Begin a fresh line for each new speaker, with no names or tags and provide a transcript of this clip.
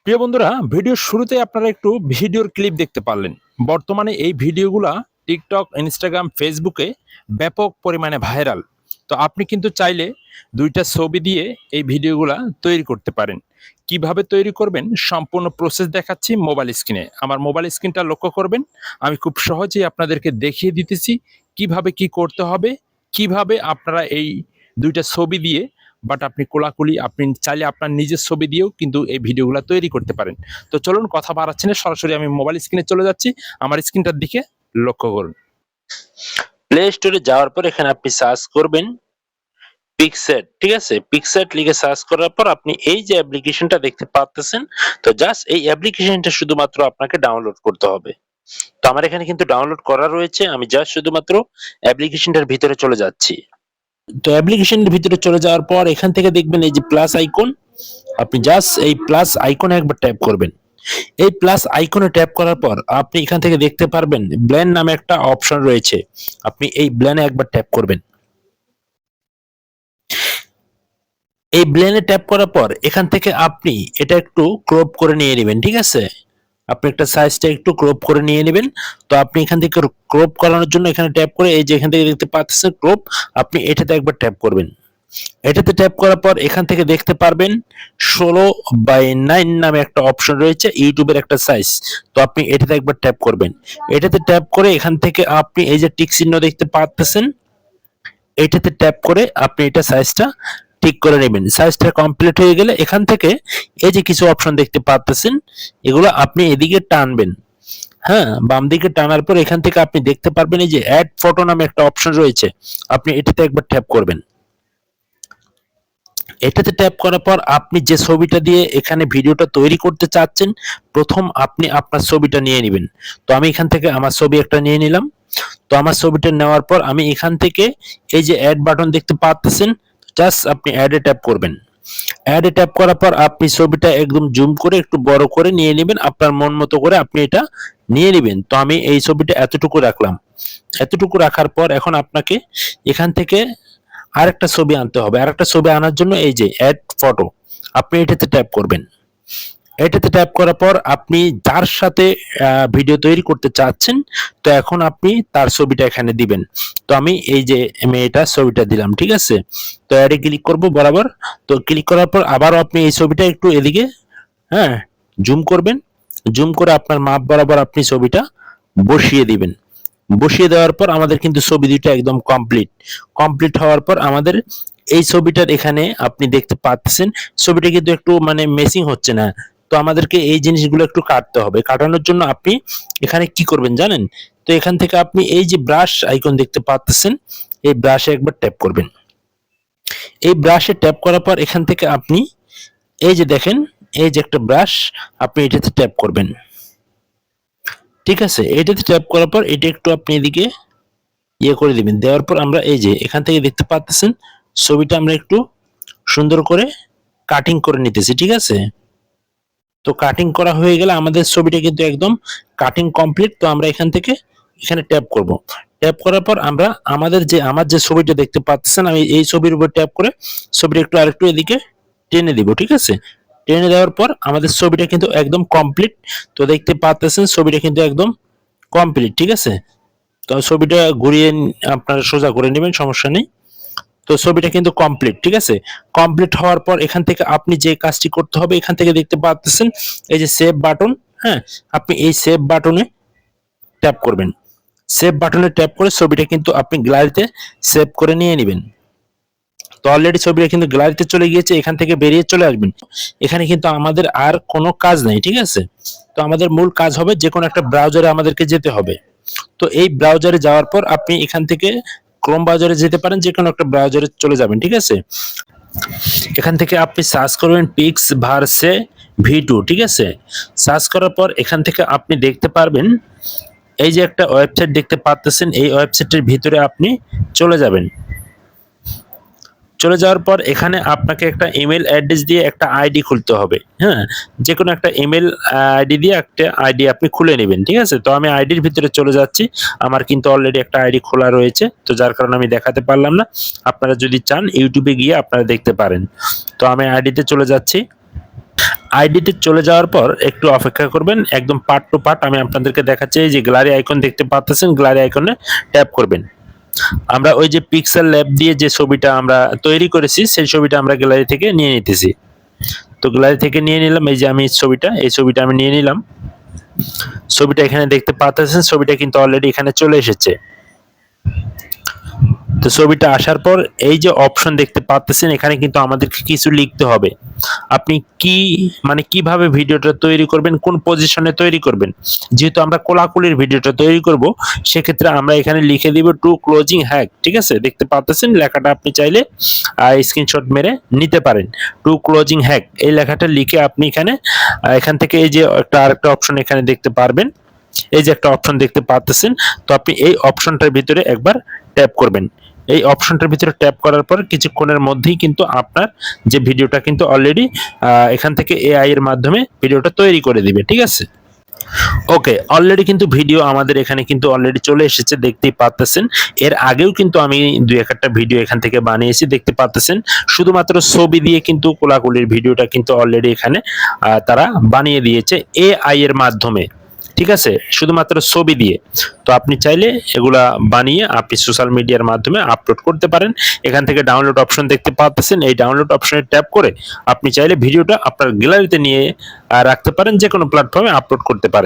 প্রিয় বন্ধুরা, ভিডিওর শুরুতে আপনারা একটু ভিডিওর ক্লিপ দেখতে পারলেন। বর্তমানে এই ভিডিওগুলা টিকটক, ইনস্টাগ্রাম, ফেসবুকে ব্যাপক পরিমাণে ভাইরাল। তো আপনি কিন্তু চাইলে ২ টা ছবি দিয়ে এই ভিডিওগুলা তৈরি করতে পারেন। কিভাবে তৈরি করবেন সম্পূর্ণ প্রসেস দেখাচ্ছি মোবাইল স্ক্রিনে। আমার মোবাইল স্ক্রিনটা লক্ষ্য করবেন। আমি খুব সহজেই আপনাদেরকে দেখিয়ে দিতেছি কিভাবে কি করতে হবে, কিভাবে আপনারা এই ২ টা ছবি দিয়ে আপনি কোলাকুলি আপনি চাইলে আপনার নিজের ছবি দিয়েও কিন্তু এই ভিডিওগুলা তৈরি করতে পারেন। তো চলুন কথা বাড়াচ্ছি না, সরাসরি আমি মোবাইল স্ক্রিনে চলে যাচ্ছি। আমার স্ক্রিনটার দিকে লক্ষ্য করুন।
প্লে স্টোরে যাওয়ার পর এখানে আপনি সার্চ করবেন পিক্সেট, ঠিক আছে? পিক্সেট লিখে সার্চ করার পর আপনি এই যে অ্যাপ্লিকেশনটা দেখতে পাচ্ছেন, তো জাস্ট এই অ্যাপ্লিকেশনটা শুধুমাত্র আপনাকে ডাউনলোড করতে হবে। তো আমার এখানে কিন্তু ডাউনলোড করা রয়েছে, আমি জাস্ট শুধুমাত্র অ্যাপ্লিকেশনটার ভিতরে চলে যাচ্ছি। তো অ্যাপ্লিকেশনের ভিতরে চলে যাওয়ার পর এখান থেকে দেখবেন এই যে প্লাস আইকন, আপনি জাস্ট এই প্লাস আইকনে একবার ট্যাপ করবেন। এই প্লাস আইকনে ট্যাপ করার পর আপনি এখান থেকে দেখতে পারবেন ব্লেন্ড নামে একটা অপশন রয়েছে, আপনি এই ব্লেন্ডে একবার ট্যাপ করবেন। এই ব্লেন্ডে ট্যাপ করার পর এখান থেকে আপনি এটা একটু ক্রপ করে নিয়ে নেবেন, ঠিক আছে? আপনি একটা সাইজটা একটু ক্রপ করে নিয়ে নেবেন। তো আপনি এখান থেকে ক্রপ করানোর জন্য এখানে ট্যাপ করে এই যে এখান থেকে দেখতে পাচ্ছেন ক্রপ, আপনি এটাতে একবার ট্যাপ করবেন। এটাতে ট্যাপ করার পর এখান থেকে দেখতে পারবেন 16:9 নামে একটা অপশন রয়েছে, ইউটিউবের একটা সাইজ। তো আপনি এটাতে একবার ট্যাপ করবেন। এটাতে ট্যাপ করে এখান থেকে আপনি এই যে টিক চিহ্ন দেখতে পাচ্ছেন, এটাতে ট্যাপ করে আপনি এটা সাইজটা ঠিক করে নেবেন। সাইজটা কমপ্লিট হয়ে গেলে এখান থেকে এই যে কিছু অপশন দেখতে পাচ্ছেন, এগুলো আপনি এদিকে টানবেন। হ্যাঁ, বাম দিকে টানার পর এখান থেকে আপনি দেখতে পারবেন এই যে অ্যাড ফটো নামে একটা অপশন রয়েছে, আপনি এটাতে একবার ট্যাপ করবেন। এটাতে ট্যাপ করার পর আপনি যে ছবিটা দিয়ে এখানে ভিডিওটা তৈরি করতে চাচ্ছেন, প্রথম আপনি আপনার ছবিটা নিয়ে নেবেন। তো আমি এখান থেকে আমার ছবি একটা নিয়ে নিলাম। তো আমার ছবিটা নেওয়ার পর আমি এখান থেকে এই যে অ্যাড বাটন দেখতে পাচ্ছেন, জাস্ট আপনি অ্যাডে ট্যাপ করবেন। অ্যাডে ট্যাপ করার পর আপনি ছবিটা একদম জুম করে একটু বড় করে নিয়ে নেবেন, আপনার মন মতো করে আপনি এটা নিয়ে নেবেন। তো আমি এই ছবিটা এতটুকু রাখলাম। এতটুকু রাখার পর এখন আপনাকে এখান থেকে আরেকটা ছবি আনতে হবে। আরেকটা ছবি আনার জন্য এই যে অ্যাড ফটো, আপনি এটাতে ট্যাপ করবেন। এটাতে ট্যাপ করার পর আপনি যার সাথে ভিডিও তৈরি করতে চাচ্ছেন, তো এখন আপনি তার ছবিটা এখানে দিবেন। তো আমি এই যে মেয়েটার ছবিটা দিলাম, ঠিক আছে? তো অ্যাডে ক্লিক করব বরাবর। তো ক্লিক করার পর আবারও আপনি এই ছবিটা একটু এদিকে, হ্যাঁ, জুম করবেন। জুম করে আপনার মাপ বরাবর আপনি ছবিটা বসিয়ে দিবেন। বসিয়ে দেওয়ার পর আমাদের কিন্তু ছবি দুইটা একদম কমপ্লিট। কমপ্লিট হওয়ার পর আমাদের এই ছবিটার এখানে আপনি দেখতে পাচ্ছেন ছবিটা কিন্তু একটু মানে মেসিং হচ্ছে না। তো আমাদেরকে এই জিনিসগুলো একটু কাটতে হবে। কাটানোর জন্য আপনি এখানে কি করবেন জানেন? তো এখান থেকে আপনি এই যে ব্রাশ আইকন দেখতে পাচ্ছেন, এই ব্রাশে একবার ট্যাপ করবেন। এই ব্রাশে ট্যাপ করার পর এখান থেকে আপনি এই যে দেখেন, এই যে একটা ব্রাশ, আপনি এটাতে ট্যাপ করবেন। ঠিক আছে? এটাতে ট্যাপ করার পর এটা একটু আপনি এদিকে করে দিবেন। দেওয়ার পর আমরা এই যে এখান থেকে দেখতে পাচ্ছেন ছবিটা আমরা একটু সুন্দর করে কাটিং করে নিতেছি, ঠিক আছে? তো কাটিং করা হয়ে গেলে আমাদের ছবিটা কিন্তু একদম কাটিং কমপ্লিট। তো আমরা এখান থেকে এখানে ট্যাপ করব। ট্যাপ করার পর আমরা আমার যে ছবিটা দেখতে পাচ্ছেন, আমি এই ছবির উপর ট্যাপ করে ছবিটা একটু আরেকটু এদিকে টেনে দিব, ঠিক আছে? টেনে দেওয়ার পর আমাদের ছবিটা কিন্তু একদম কমপ্লিট। তো দেখতে পাচ্ছেন ছবিটা কিন্তু একদম কমপ্লিট, ঠিক আছে? তো ছবিটা ঘুরিয়ে আপনারা সোজা করে নেবেন, সমস্যা নেই। তো ছবিটা কিন্তু কমপ্লিট, ঠিক আছে? কমপ্লিট হওয়ার পর এখান থেকে আপনি যে কাজটি করতে হবে, এখান থেকে দেখতে পাচ্ছেন এই যে সেভ বাটন, হ্যাঁ, আপনি এই সেভ বাটনে ট্যাপ করবেন। সেভ বাটনে ট্যাপ করে ছবিটা কিন্তু আপনি গ্যালারিতে সেভ করে নিয়ে নেবেন। তো অলরেডি ছবিটা কিন্তু গ্যালারিতে চলে গিয়েছে, এখান থেকে বেরিয়ে চলে আসবেন। এখানে কিন্তু আমাদের আর কোনো কাজ নাই, ঠিক আছে? তো আমাদের মূল কাজ হবে যে কোনো একটা ব্রাউজারে আমাদেরকে যেতে হবে। তো এই ব্রাউজারে যাওয়ার পর আপনি এখান থেকে ক্রোম ব্রাউজারে যেতে পারেন, যে কোনো একটা ব্রাউজারে চলে যাবেন, ঠিক আছে? এখান থেকে আপনি সার্চ করবেন পিক্সভার্সে V2, ঠিক আছে? সার্চ করার পর এখান থেকে আপনি দেখতে পারবেন এই যে একটা ওয়েবসাইট দেখতে পাচ্ছেন, এই ওয়েবসাইটের ভিতরে আপনি চলে যাবেন। চলে যাওয়ার পর এখানে আপনাকে একটা ইমেল অ্যাড্রেস দিয়ে একটা আইডি খুলতে হবে। হ্যাঁ, যে কোনো একটা ইমেল আইডি দিয়ে একটা আইডি আপনি খুলে নেবেন, ঠিক আছে? তো আমি আইডির ভিতরে চলে যাচ্ছি। আমার কিন্তু অলরেডি একটা আইডি খোলা রয়েছে, তো যার কারণে আমি দেখাতে পারলাম না। আপনারা যদি চান ইউটিউবে গিয়ে আপনারা দেখতে পারেন। তো আমি আইডিতে চলে যাচ্ছি। আইডিতে চলে যাওয়ার পর একটু অপেক্ষা করবেন, একদম পার্ট টু পার্ট আমি আপনাদেরকে দেখাচ্ছি। এই যে গ্যালারি আইকন দেখতে পাচ্ছেন, গ্যালারি আইকনে ট্যাপ করবেন। আমরা ওই যে পিক্সেল ল্যাব দিয়ে যে ছবিটা আমরা তৈরি করেছি সেই ছবিটা আমরা গ্যালারি থেকে নিয়ে নিতেছি। তো গ্যালারি থেকে নিয়ে নিলাম, এই যে আমি এই ছবিটা আমি নিয়ে নিলাম। ছবিটা এখানে দেখতে পাচ্ছেন, ছবিটা কিন্তু অলরেডি এখানে চলে এসেছে। তো ছবিটা আসার পর এই যে অপশন দেখতে পাচ্ছেন, এখানে কিন্তু আমাদেরকে কিছু লিখতে হবে। আপনি কি মানে কিভাবে ভিডিওটা তৈরি করবেন, কোন পজিশনে তৈরি করবেন। যেহেতু আমরা কোলাকুলির ভিডিওটা তৈরি করব, সেক্ষেত্রে আমরা এখানে লিখে দিব টু ক্লোজিং হ্যাক। ঠিক আছে, দেখতে পাচ্ছেন লেখাটা, আপনি চাইলে স্ক্রিনশট মেরে নিতে পারেন। টু ক্লোজিং হ্যাক এই লেখাটা লিখে আপনি এখান থেকে এই যে আরেকটা অপশন এখানে দেখতে পারবেন, এই যে একটা অপশন দেখতে পাচ্ছেন। তো আপনি এই অপশনটার ভিতরে একবার ট্যাপ করবেন। এই অপশনটার ভিতরে ট্যাপ করার পর কিছুক্ষণের মধ্যেই কিন্তু আপনার যে ভিডিওটা কিন্তু অলরেডি এখান থেকে এআই এর মাধ্যমে ভিডিওটা তৈরি করে দিবে। ঠিক আছে, ওকে, অলরেডি কিন্তু ভিডিও আমাদের এখানে কিন্তু অলরেডি চলে এসেছে, দেখতেই পাচ্ছেন। এর আগেও কিন্তু আমি দুই একটা ভিডিও এখান থেকে বানিয়েছি, দেখতে পাচ্ছেন। শুধুমাত্র ছবি দিয়ে কিন্তু কোলাকুলির ভিডিওটা কিন্তু অলরেডি এখানে তারা বানিয়ে দিয়েছে এআই এর মাধ্যমে। ঠিক আছে, শুধুমাত্র ছবি দিয়ে। তো আপনি চাইলে এগুলা বানিয়ে আপনি সোশ্যাল মিডিয়ার মাধ্যমে আপলোড করতে পারেন। এখান থেকে ডাউনলোড অপশন দেখতে পাচ্ছেন, এই ডাউনলোড অপশনে ট্যাপ করে আপনি চাইলে ভিডিওটা আপনার গ্যালারিতে নিয়ে রাখতে পারেন, যে কোনো প্ল্যাটফর্মে আপলোড করতে পারেন।